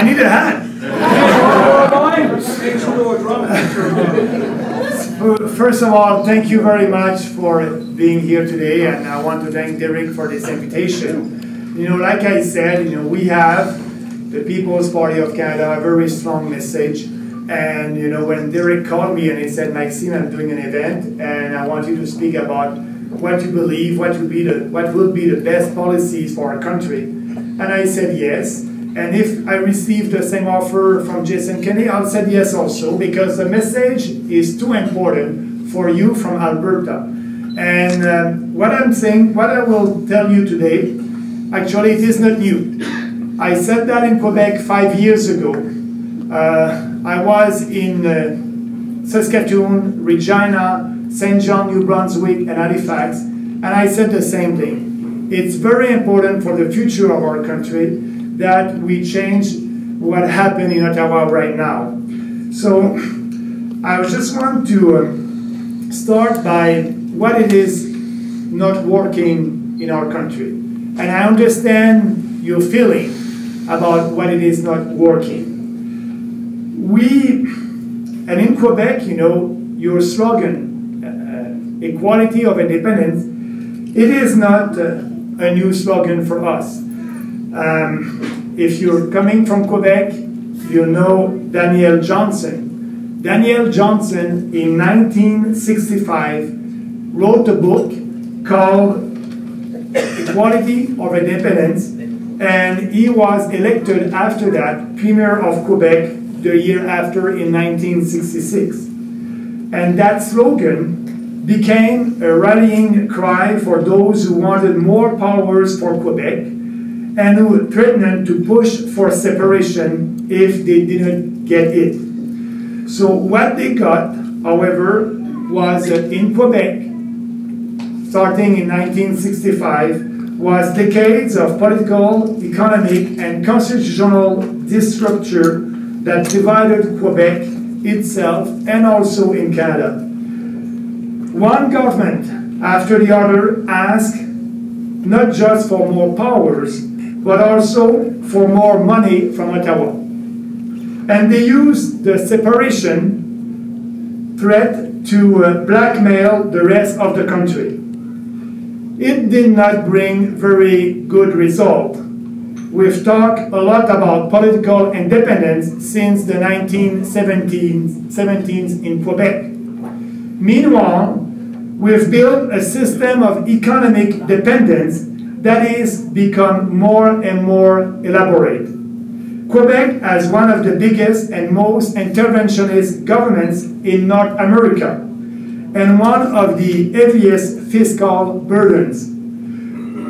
I need a hand. First of all, thank you very much for being here today, and I want to thank Derek for this invitation. You know, like I said, you know, we have the People's Party of Canada, a very strong message. And you know, when Derek called me and he said, Maxime, I'm doing an event, and I want you to speak about what you believe, what will be the best policies for our country. And I said yes. And if I received the same offer from Jason Kenney, I'll say yes also, because the message is too important for you from Alberta. And what I'm saying, what I will tell you today, actually it is not new. I said that in Quebec 5 years ago. I was in Saskatoon, Regina, St. John, New Brunswick, and Halifax, and I said the same thing. It's very important for the future of our country that we change what happened in Ottawa right now. So I just want to start by what it is not working in our country. And I understand your feeling about what it is not working. And in Quebec, you know, your slogan, equality of independence, it is not a new slogan for us. If you're coming from Quebec, you know Daniel Johnson. Daniel Johnson, in 1965, wrote a book called Equality of Independence, and he was elected after that Premier of Quebec the year after in 1966. And that slogan became a rallying cry for those who wanted more powers for Quebec and who threatened to push for separation if they didn't get it. So what they got, however, was in Quebec, starting in 1965, was decades of political, economic, and constitutional disruption that divided Quebec itself and also in Canada. One government after the other asked not just for more powers, but also for more money from Ottawa. And they used the separation threat to blackmail the rest of the country. It did not bring very good result. We've talked a lot about political independence since the 1970s in Quebec. Meanwhile, we've built a system of economic dependence that is become more and more elaborate. Quebec has one of the biggest and most interventionist governments in North America, and one of the heaviest fiscal burdens.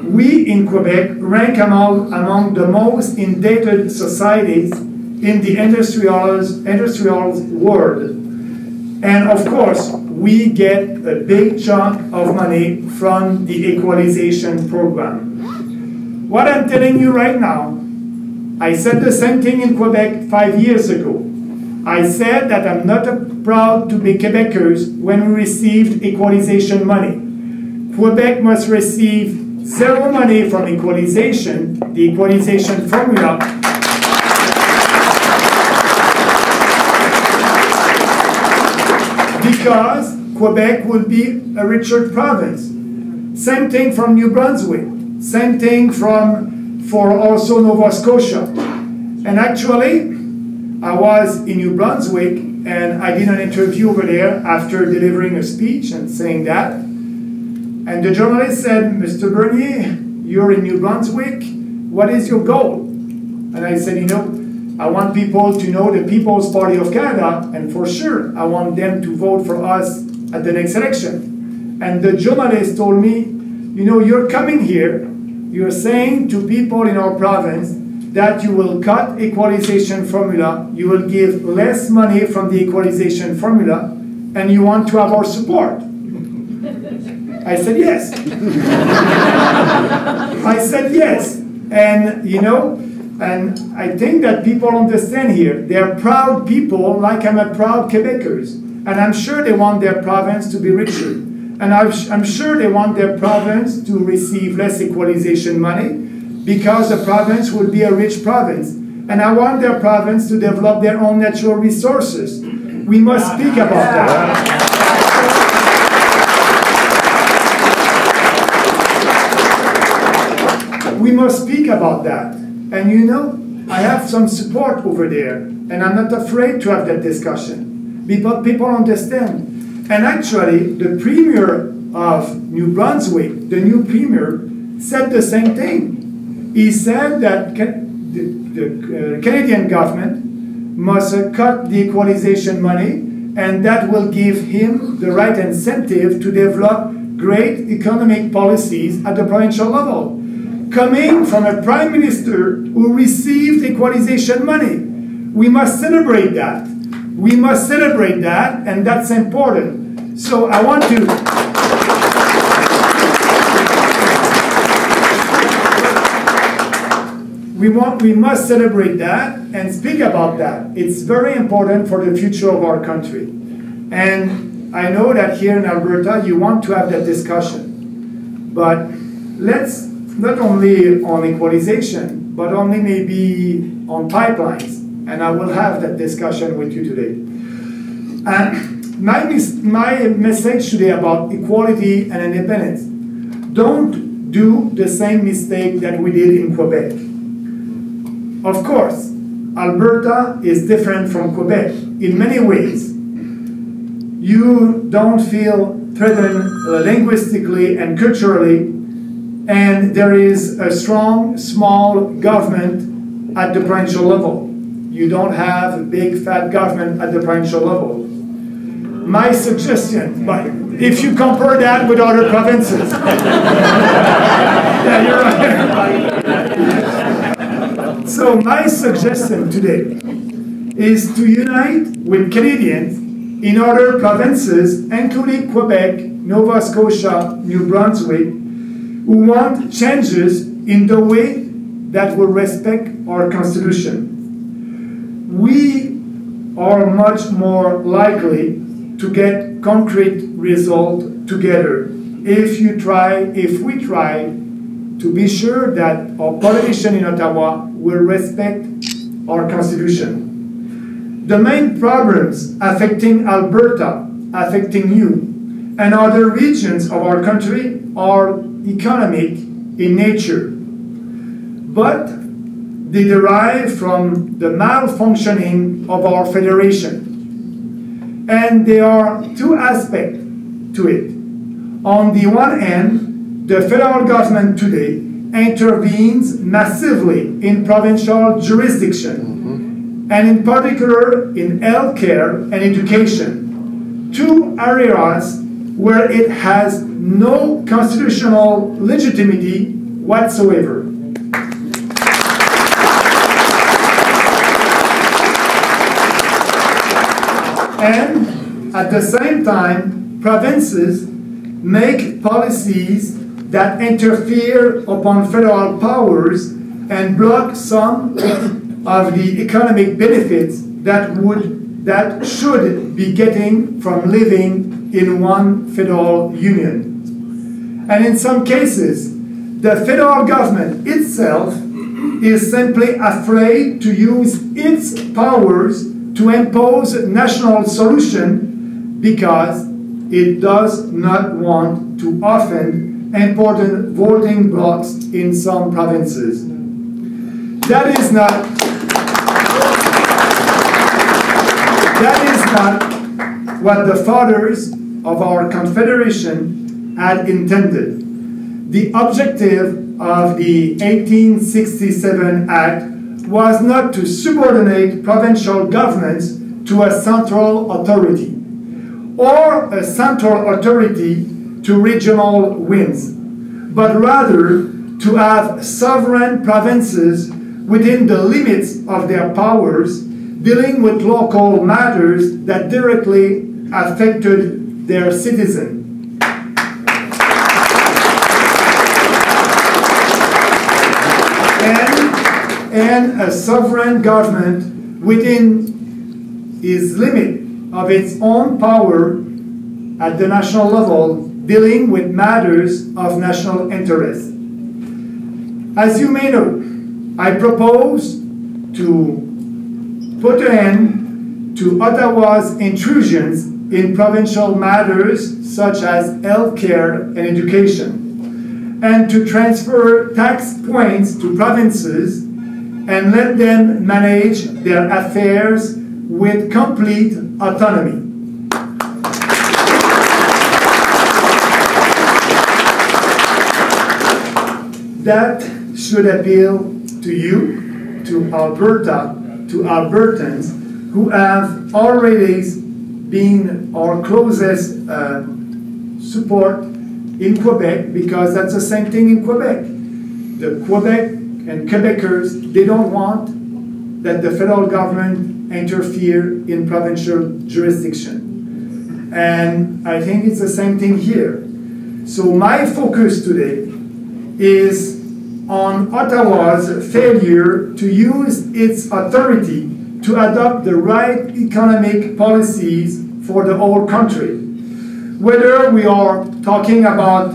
We in Quebec rank among the most indebted societies in the industrial world. And of course, we get a big chunk of money from the equalization program. What I'm telling you right now, I said the same thing in Quebec 5 years ago. I said that I'm not proud to be Quebecers when we received equalization money. Quebec must receive zero money from equalization, the equalization formula. Because Quebec will be a richer province. Same thing from New Brunswick. Same thing for also Nova Scotia. And actually, I was in New Brunswick and I did an interview over there after delivering a speech and saying that. And the journalist said, Mr. Bernier, you're in New Brunswick, what is your goal? And I said, you know, I want people to know the People's Party of Canada, and for sure, I want them to vote for us at the next election. And the journalist told me, you know, you're coming here, you're saying to people in our province that you will cut equalization formula, you will give less money from the equalization formula, and you want to have our support. I said yes. I said yes. And, you know, and I think that people understand here. They're proud people, like I'm a proud Quebecers. And I'm sure they want their province to be richer. And I'm sure they want their province to receive less equalization money because the province will be a rich province. and I want their province to develop their own natural resources. We must speak about that. We must speak about that. And you know, I have some support over there, and I'm not afraid to have that discussion. People understand. And actually, the Premier of New Brunswick, the new Premier, said the same thing. He said that the Canadian government must cut the equalization money, and that will give him the right incentive to develop great economic policies at the provincial level. Coming from a Prime Minister who received equalization money. We must celebrate that. We must celebrate that, and that's important. So I want to... We must celebrate that and speak about that. It's very important for the future of our country. And I know that here in Alberta you want to have that discussion. But let's, not only on equalization, but only maybe on pipelines. And I will have that discussion with you today. My message today about equality and independence. Don't do the same mistake that we did in Quebec. Of course, Alberta is different from Quebec in many ways. You don't feel threatened linguistically and culturally, and there is a strong, small government at the provincial level. You don't have a big, fat government at the provincial level. My suggestion, but if you compare that with other provinces, yeah, you're right. So my suggestion today is to unite with Canadians in other provinces, including Quebec, Nova Scotia, New Brunswick, who want changes in the way that will respect our Constitution. We are much more likely to get concrete results together if we try to be sure that our politicians in Ottawa will respect our Constitution. The main problems affecting Alberta, affecting you, and other regions of our country are economic in nature, but they derive from the malfunctioning of our federation. And there are two aspects to it. On the one hand, the federal government today intervenes massively in provincial jurisdiction, and in particular in healthcare and education, two areas where it has no constitutional legitimacy whatsoever. And at the same time, provinces make policies that interfere upon federal powers and block some of the economic benefits that should be getting from living in one federal union. And in some cases, the federal government itself is simply afraid to use its powers to impose a national solution because it does not want to offend important voting blocks in some provinces. That is not what the fathers of our Confederation had intended. The objective of the 1867 Act was not to subordinate provincial governments to a central authority, or a central authority to regional whims, but rather to have sovereign provinces within the limits of their powers, dealing with local matters that directly affected their citizens. And a sovereign government within its limit of its own power at the national level, dealing with matters of national interest. As you may know, I propose to put an end to Ottawa's intrusions in provincial matters such as healthcare and education, and to transfer tax points to provinces and let them manage their affairs with complete autonomy. That should appeal to you, to Alberta, to Albertans who have already been our closest support in Quebec, because that's the same thing in Quebec. The Quebec and Quebecers, they don't want that the federal government interfere in provincial jurisdiction. And I think it's the same thing here. So my focus today is on Ottawa's failure to use its authority to adopt the right economic policies for the whole country. Whether we are talking about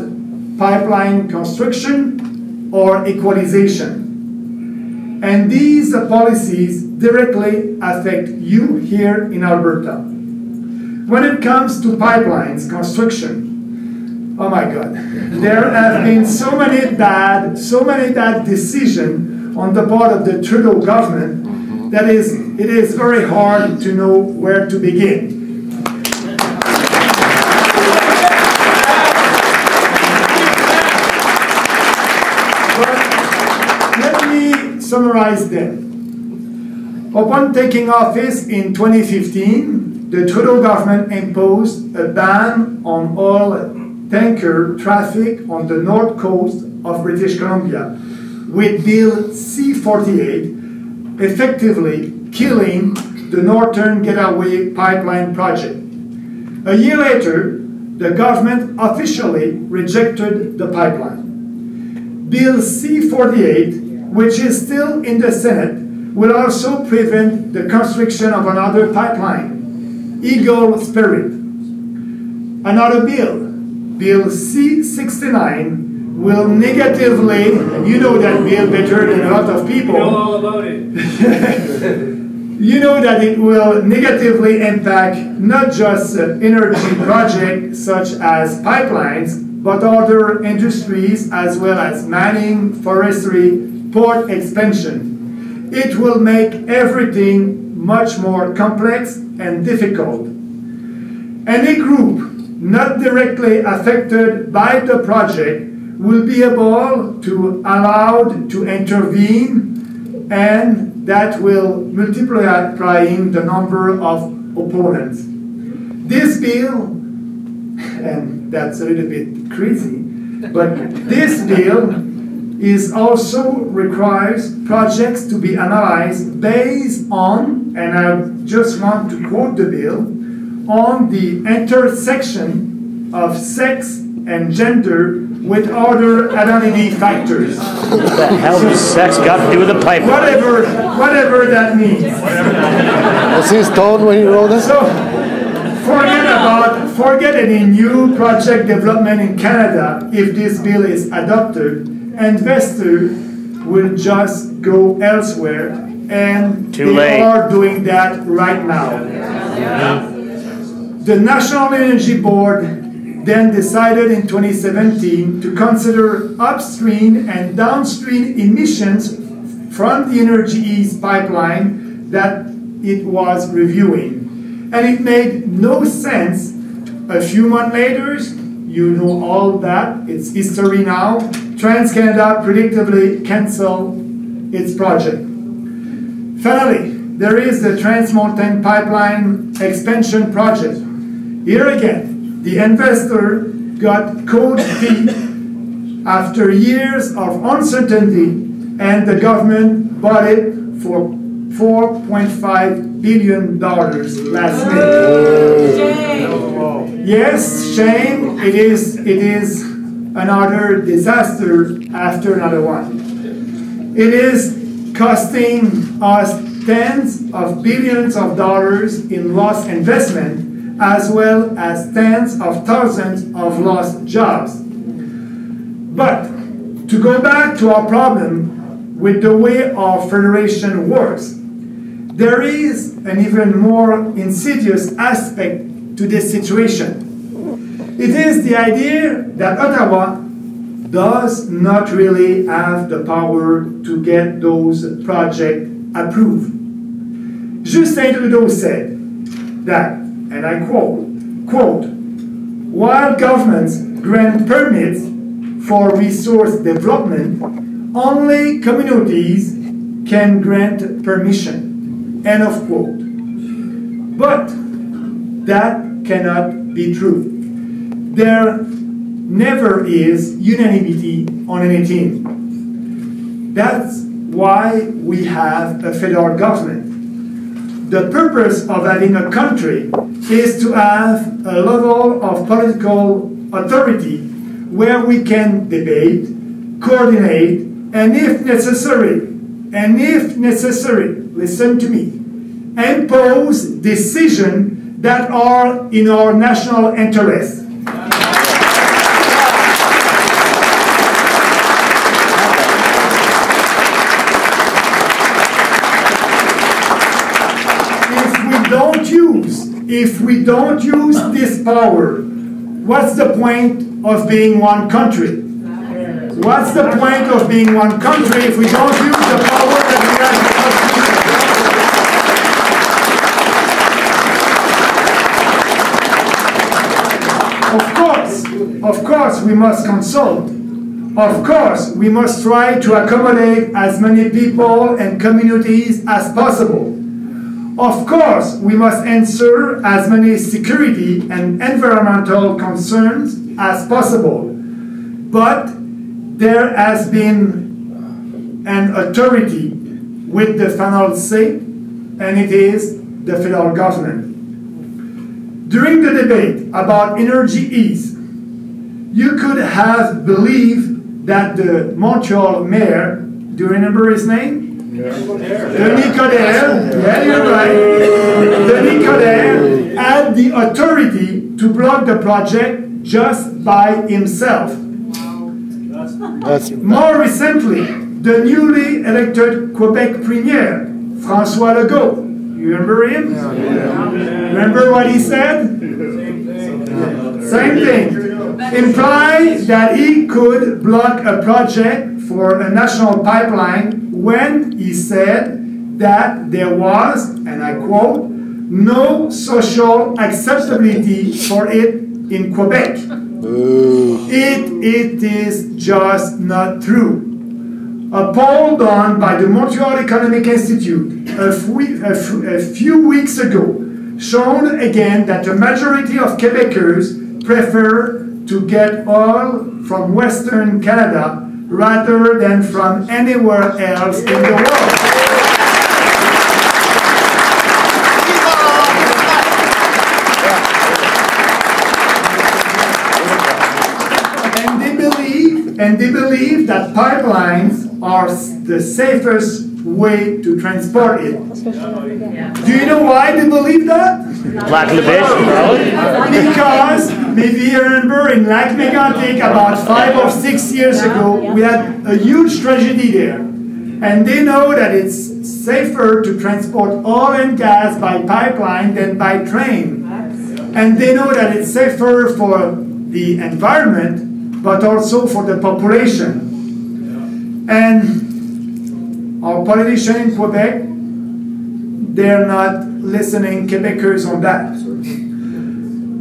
pipeline construction or equalization. And these policies directly affect you here in Alberta. When it comes to pipelines construction, oh my God, there have been so many bad decisions on the part of the Trudeau government that it is very hard to know where to begin. Summarize them. Upon taking office in 2015, the Trudeau government imposed a ban on all tanker traffic on the north coast of British Columbia, with Bill C-48 effectively killing the Northern Gateway Pipeline project. A year later, the government officially rejected the pipeline. Bill C-48, which is still in the Senate, will also prevent the construction of another pipeline, Eagle Spirit. Another bill, Bill C-69, will negatively, and you know that bill better than a lot of people. You know all about it. You know that it will negatively impact not just energy projects such as pipelines, but other industries as well as mining, forestry, port expansion. It will make everything much more complex and difficult. Any group not directly affected by the project will be able to allowed to intervene, and that will multiplying the number of opponents. This bill, and that's a little bit crazy, but this bill is also requires projects to be analyzed based on, and I just want to quote the bill, on the intersection of sex and gender with other identity factors. What the hell does sex got to do with the pipeline? Whatever that means. Was he stoned when he wrote this? So, forget any new project development in Canada if this bill is adopted. Investors will just go elsewhere, and they are doing that right now. The National Energy Board then decided in 2017 to consider upstream and downstream emissions from the Energy East pipeline that it was reviewing. And it made no sense. A few months later, you know all that, it's history now, TransCanada predictably canceled its project. Finally, there is the Trans Mountain Pipeline Expansion Project. Here again, the investor got cold feet after years of uncertainty, and the government bought it for $4.5 billion last May. Yes, shame, it is another disaster after another one. It is costing us tens of billions of dollars in lost investment, as well as tens of thousands of lost jobs. But to go back to our problem, with the way our federation works, there is an even more insidious aspect to this situation. It is the idea that Ottawa does not really have the power to get those projects approved. Justin Trudeau said that, and I quote, while governments grant permits for resource development, only communities can grant permission, end of quote. But that cannot be true. There never is unanimity on anything. That's why we have a federal government. The purpose of having a country is to have a level of political authority where we can debate, coordinate, and if necessary, listen to me, impose decisions that are in our national interest. If we don't use this power, what's the point of being one country? What's the point of being one country if we don't use the power that we have? Of course, we must consult. Of course, we must try to accommodate as many people and communities as possible. Of course, we must answer as many security and environmental concerns as possible. But there has been an authority with the final say, and it is the federal government. During the debate about Energy East, you could have believed that the Montreal mayor, do you remember his name? Denis Coderre, yeah, you're right. Denis Coderre had the authority to block the project just by himself. More recently, the newly elected Quebec Premier, François Legault, you remember him? Remember what he said? Same thing. Implied that he could block a project for a national pipeline when he said that there was, and I quote, no social acceptability for it in Quebec. It is just not true. A poll done by the Montreal Economic Institute a few weeks ago showed again that the majority of Quebecers prefer to get oil from Western Canada rather than from anywhere else in the world. And they believe that pipelines are the safest way to transport it. Do you know why they believe that? Lack of vision, probably. Because, maybe you remember in Lac Mégantic about 5 or 6 years ago, we had a huge tragedy there. And they know that it's safer to transport oil and gas by pipeline than by train. And they know that it's safer for the environment, but also for the population. And our politicians in Quebec, they're not listening Quebecers on that.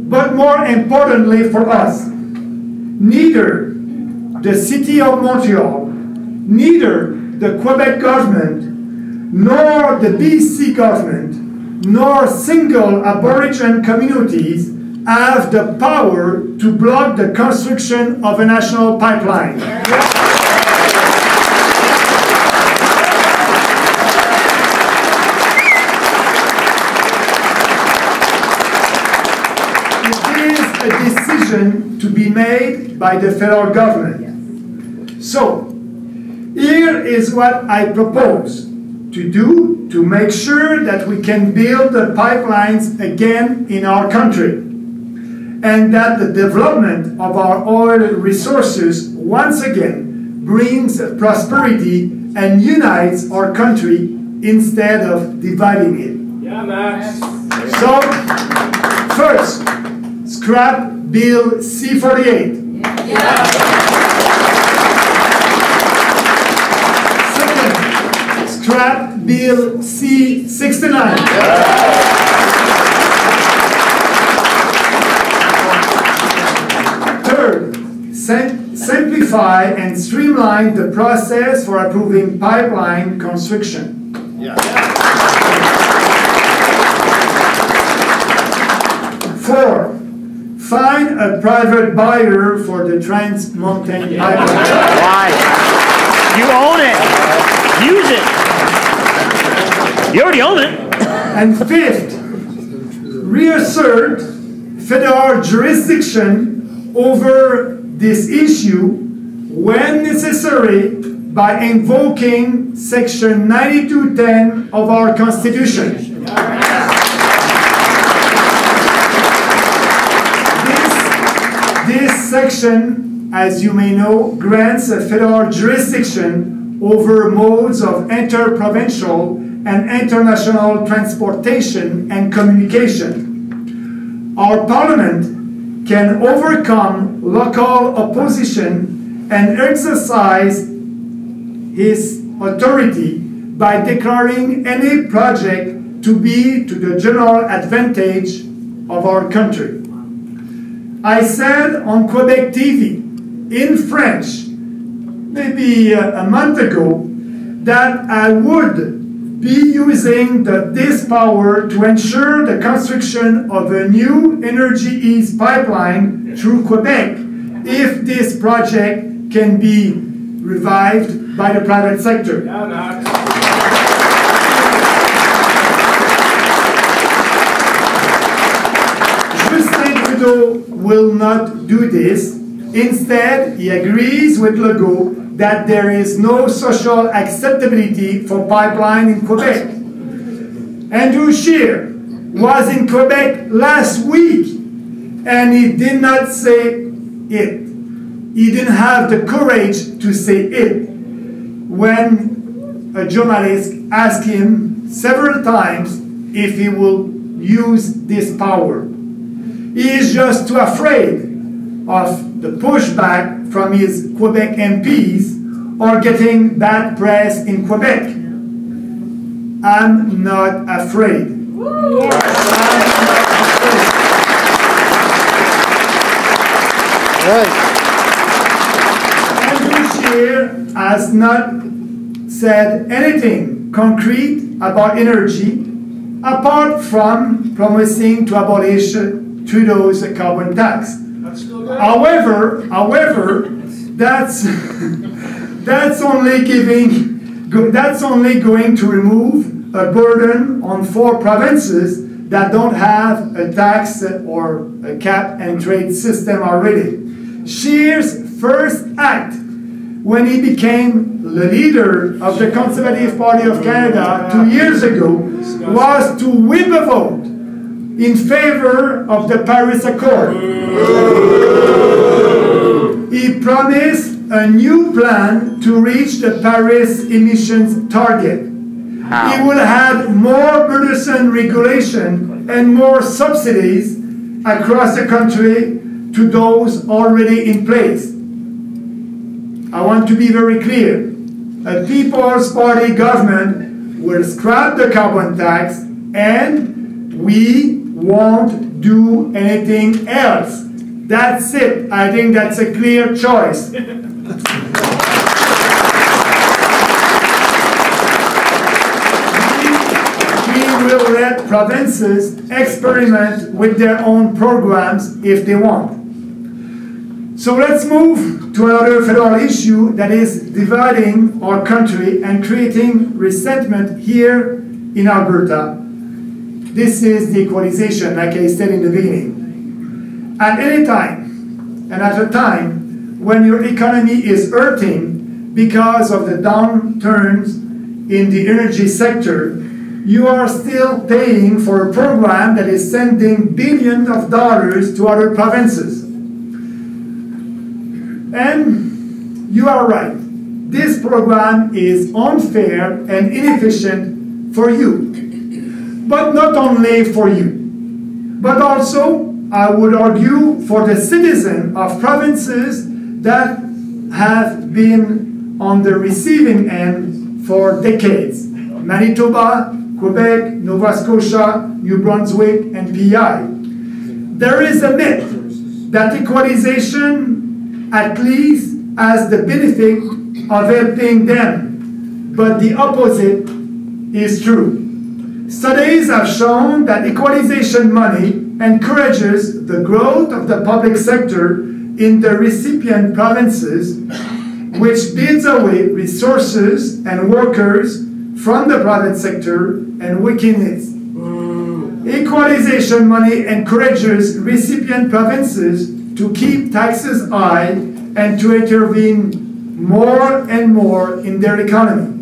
But more importantly for us, neither the City of Montreal, neither the Quebec government, nor the BC government, nor single Aboriginal communities have the power to block the construction of a national pipeline. To be made by the federal government. So, here is what I propose to do to make sure that we can build the pipelines again in our country, and that the development of our oil resources once again brings prosperity and unites our country instead of dividing it. Yeah, Max. So, first, scrap Bill C-48. Second, scrap Bill C-69. Third, simplify and streamline the process for approving pipeline construction. Four, find a private buyer for the Trans Mountain Pipeline. Why? You own it. Use it. You already own it. And fifth, reassert federal jurisdiction over this issue when necessary by invoking Section 9210 of our Constitution. This section, as you may know, grants a federal jurisdiction over modes of interprovincial and international transportation and communication. Our Parliament can overcome local opposition and exercise its authority by declaring any project to be to the general advantage of our country. I said on Quebec TV in French maybe a month ago that I would be using this power to ensure the construction of a new Energy East pipeline through Quebec if this project can be revived by the private sector. Justin Trudeau will not do this. Instead, he agrees with Legault that there is no social acceptability for pipeline in Quebec. Andrew Scheer was in Quebec last week and he did not say it. He didn't have the courage to say it when a journalist asked him several times if he will use this power. He is just too afraid of the pushback from his Quebec MPs or getting bad press in Quebec. I'm not afraid. Andrew Scheer has not said anything concrete about energy apart from promising to abolish Trudeau's carbon tax. However, that's only going to remove a burden on 4 provinces that don't have a tax or a cap and trade system already. Scheer's first act when he became the leader of the Conservative Party of Canada 2 years ago was to whip a vote in favor of the Paris Accord. He promised a new plan to reach the Paris emissions target. He will add more burdensome regulation and more subsidies across the country to those already in place. I want to be very clear. A People's Party government will scrap the carbon tax and we won't do anything else. That's it. I think that's a clear choice. We will let provinces experiment with their own programs if they want. So let's move to another federal issue that is dividing our country and creating resentment here in Alberta. This is the equalization, like I said in the beginning. At any time, and at a time when your economy is hurting because of the downturns in the energy sector, you are still paying for a program that is sending billions of dollars to other provinces. And you are right. this program is unfair and inefficient for you. But not only for you, but also, I would argue, for the citizens of provinces that have been on the receiving end for decades. Manitoba, Quebec, Nova Scotia, New Brunswick, and PEI. There is a myth that equalization at least has the benefit of helping them, but the opposite is true. Studies have shown that equalization money encourages the growth of the public sector in the recipient provinces, which bids away resources and workers from the private sector and weakens it. Equalization money encourages recipient provinces to keep taxes high and to intervene more and more in their economy.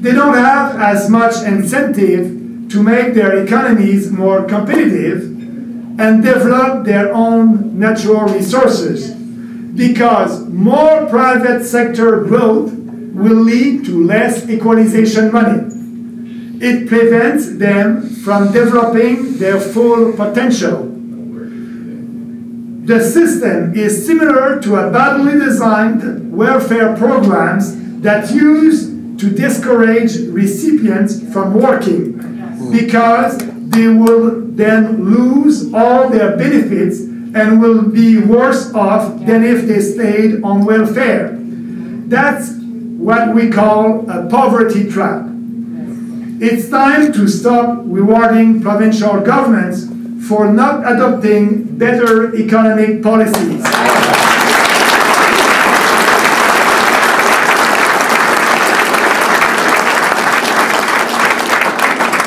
They don't have as much incentive to make their economies more competitive and develop their own natural resources, because more private sector growth will lead to less equalization money. It prevents them from developing their full potential. The system is similar to a badly designed welfare programs that use to discourage recipients from working, because they will then lose all their benefits and will be worse off than if they stayed on welfare. That's what we call a poverty trap. It's time to stop rewarding provincial governments for not adopting better economic policies.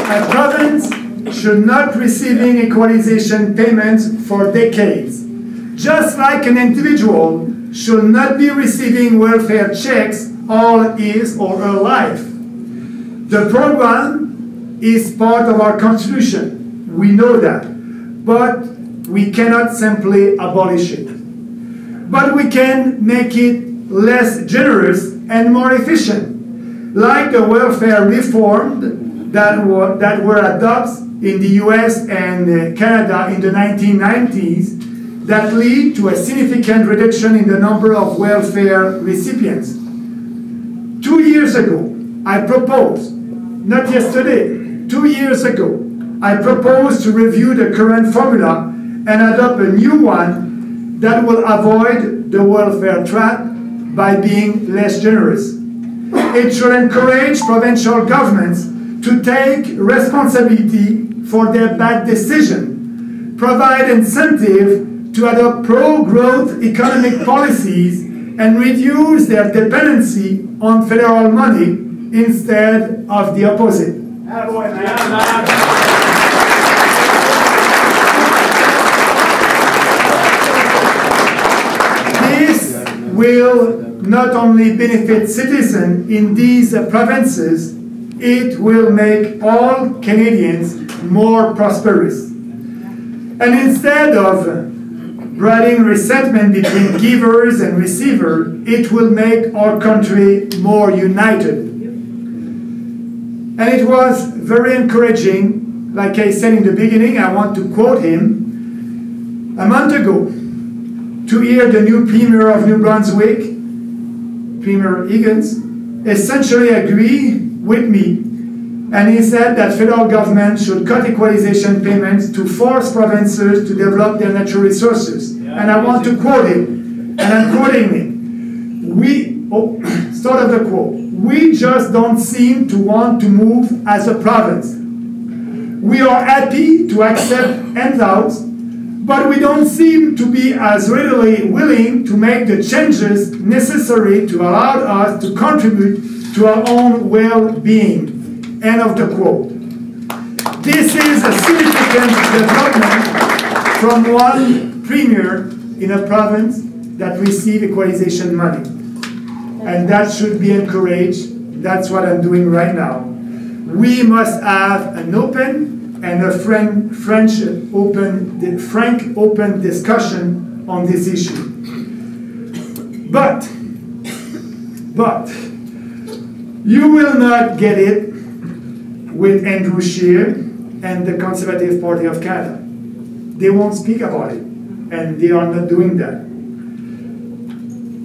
A province should not receiving equalization payments for decades, just like an individual should not be receiving welfare checks all his or her life. The program is part of our Constitution. We know that. But we cannot simply abolish it. But we can make it less generous and more efficient, like the welfare reform that were adopted in the US and Canada in the 1990s that lead to a significant reduction in the number of welfare recipients. 2 years ago, I proposed, not yesterday, 2 years ago, I proposed to review the current formula and adopt a new one that will avoid the welfare trap by being less generous. It should encourage provincial governments to take responsibility for their bad decision, provide incentive to adopt pro-growth economic policies, and reduce their dependency on federal money instead of the opposite. This will not only benefit citizens in these provinces, it will make all Canadians more prosperous. And instead of breeding resentment between givers and receivers, it will make our country more united. And it was very encouraging, like I said in the beginning, I want to quote him, a month ago, to hear the new Premier of New Brunswick, Premier Higgins, essentially agree with me. And he said that federal government should cut equalization payments to force provinces to develop their natural resources. And I want to quote him, and I'm quoting him. Start of the quote. We just don't seem to want to move as a province. We are happy to accept handouts, but we don't seem to be as readily willing to make the changes necessary to allow us to contribute to our own well-being. End of the quote. This is a significant development from one premier in a province that received equalization money. And that should be encouraged. That's what I'm doing right now. We must have an open and a frank open discussion on this issue. But But you will not get it with Andrew Scheer and the Conservative Party of Canada. They won't speak about it, and they are not doing that.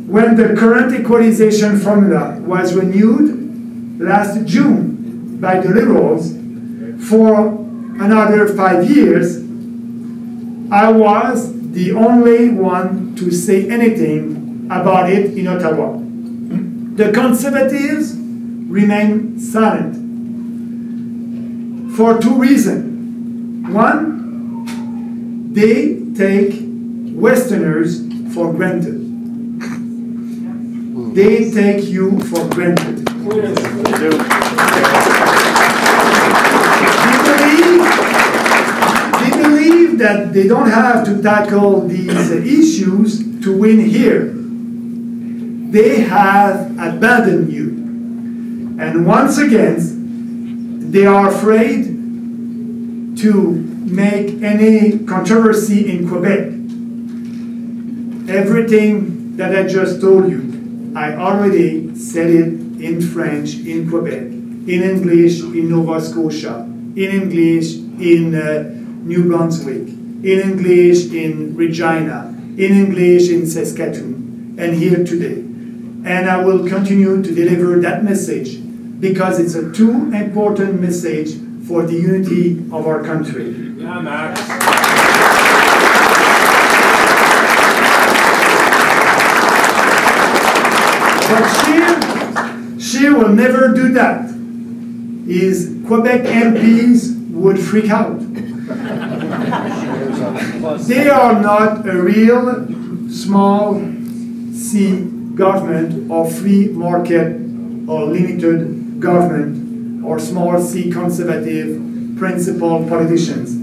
When the current equalization formula was renewed last June by the Liberals for another 5 years, I was the only one to say anything about it in Ottawa. The Conservatives remain silent for two reasons. One, they take Westerners for granted. They take you for granted. They believe that they don't have to tackle these issues to win here. They have abandoned you. And once again, they are afraid to make any controversy in Quebec. Everything that I just told you, I already said it in French in Quebec, in English in Nova Scotia, in English in New Brunswick, in English in Regina, in English in Saskatchewan, and here today. And I will continue to deliver that message because it's a too important message for the unity of our country. Yeah, Max. But she will never do that. His Quebec MPs would freak out. They are not a real small C government or free market or limited government or small C conservative principled politicians.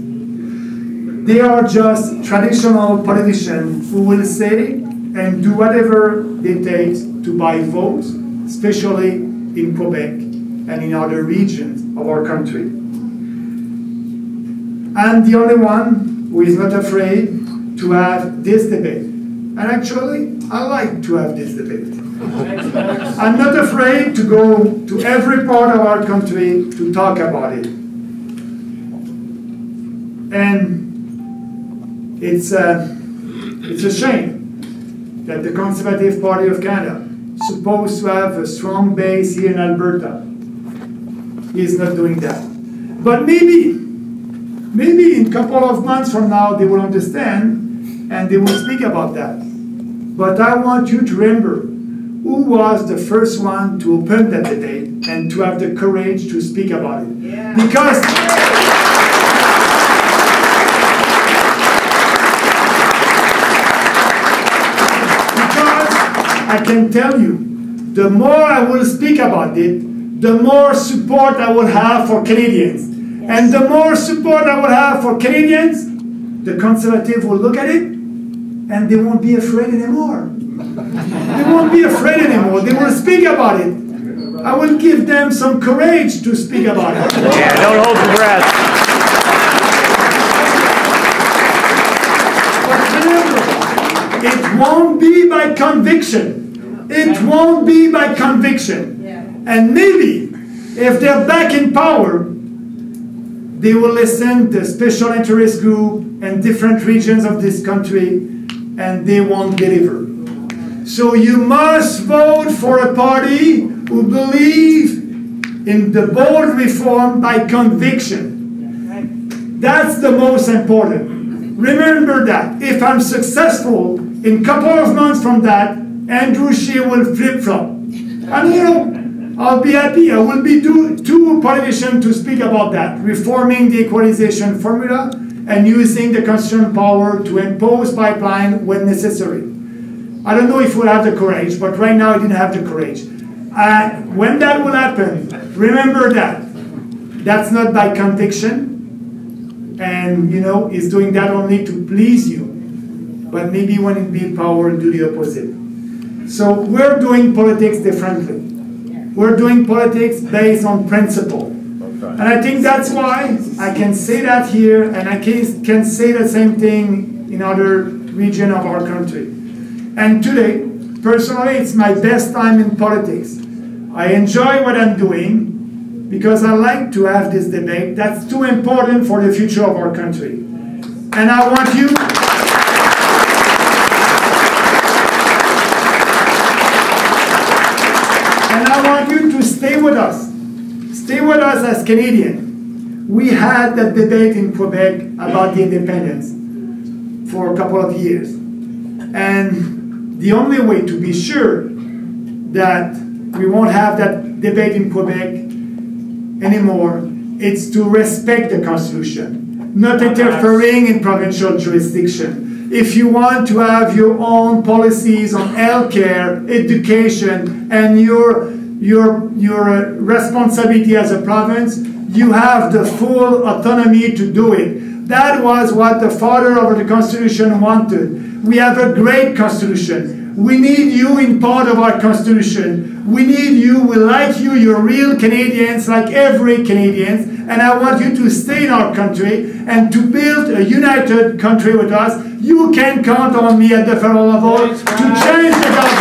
They are just traditional politicians who will say and do whatever it takes to buy votes, especially in Quebec and in other regions of our country. I'm the only one who is not afraid to have this debate. And actually, I like to have this debate. I'm not afraid to go to every part of our country to talk about it. And it's a shame that the Conservative Party of Canada, supposed to have a strong base here in Alberta, is not doing that. But maybe in a couple of months from now they will understand and they will speak about that. But I want you to remember who was the first one to open that debate and to have the courage to speak about it. Yeah. Because I can tell you, the more I will speak about it, the more support I will have for Canadians. Yes. And the more support I will have for Canadians, the Conservatives will look at it and they won't be afraid anymore. They won't be afraid anymore. They will speak about it. I will give them some courage to speak about it. Yeah, don't hold your breath. But remember, it won't be by conviction. It won't be by conviction. Yeah. And maybe, if they're back in power, they will listen to special interest groups and different regions of this country, and they won't deliver. So you must vote for a party who believes in the bold reform by conviction. That's the most important. Remember that. If I'm successful, in a couple of months from that, Andrew Scheer will flip-flop. And you know, I'll be happy. I will be two politicians to speak about that. Reforming the equalization formula and using the constitutional power to impose pipeline when necessary. I don't know if we'll have the courage, but right now I didn't have the courage. When that will happen, remember that. That's not by conviction. And, you know, he's doing that only to please you. But maybe when it be in power, do the opposite. So we're doing politics differently. We're doing politics based on principle. And I think that's why I can say that here, and I can say the same thing in other regions of our country. And today, personally, it's my best time in politics. I enjoy what I'm doing because I like to have this debate. That's too important for the future of our country. And I want you... And I want you to stay with us. Stay with us as Canadians. We had that debate in Quebec about the independence for a couple of years. And the only way to be sure that we won't have that debate in Quebec anymore is to respect the Constitution, not interfering in provincial jurisdiction. If you want to have your own policies on healthcare, education, and your responsibility as a province, you have the full autonomy to do it. That was what the father of the Constitution wanted. We have a great Constitution. We need you in part of our Constitution. We need you, we like you, you're real Canadians, like every Canadian, and I want you to stay in our country and to build a united country with us. You can count on me at the federal level to change the government.